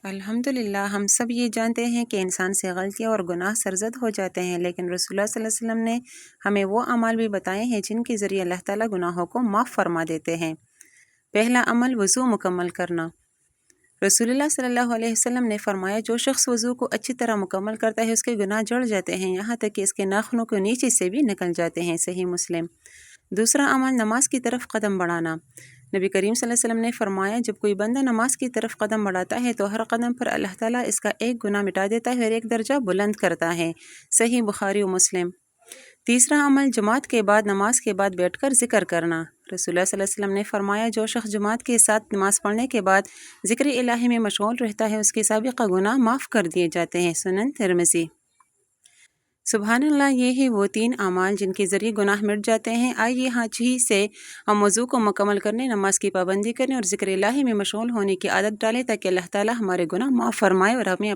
الحمدللہ ہم سب یہ جانتے ہیں کہ انسان سے غلطیاں اور گناہ سرزد ہو جاتے ہیں، لیکن رسول اللہ صلی اللہ علیہ وسلم نے ہمیں وہ اعمال بھی بتائے ہیں جن کے ذریعے اللہ تعالیٰ گناہوں کو معاف فرما دیتے ہیں۔ پہلا عمل وضو مکمل کرنا۔ رسول اللہ صلی اللہ علیہ وسلم نے فرمایا جو شخص وضو کو اچھی طرح مکمل کرتا ہے اس کے گناہ جڑ جاتے ہیں، یہاں تک کہ اس کے ناخنوں کے نیچے سے بھی نکل جاتے ہیں۔ صحیح مسلم۔ دوسرا عمل نماز کی طرف قدم بڑھانا۔ نبی کریم صلی اللہ علیہ وسلم نے فرمایا جب کوئی بندہ نماز کی طرف قدم بڑھاتا ہے تو ہر قدم پر اللہ تعالیٰ اس کا ایک گناہ مٹا دیتا ہے اور ایک درجہ بلند کرتا ہے۔ صحیح بخاری و مسلم۔ تیسرا عمل جماعت کے بعد نماز کے بعد بیٹھ کر ذکر کرنا۔ رسول اللہ صلی اللہ علیہ وسلم نے فرمایا جو شخص جماعت کے ساتھ نماز پڑھنے کے بعد ذکر الہی میں مشغول رہتا ہے اس کے سابقہ گناہ معاف کر دیے جاتے ہیں۔ سنن ترمذی۔ سبحان اللہ، یہ ہی وہ 3 اعمال جن کے ذریعے گناہ مٹ جاتے ہیں۔ آئیے آج ہی سے ہم وضو کو مکمل کرنے، نماز کی پابندی کرنے اور ذکر الہی میں مشغول ہونے کی عادت ڈالیں تاکہ اللہ تعالیٰ ہمارے گناہ معاف فرمائے اور ہمیں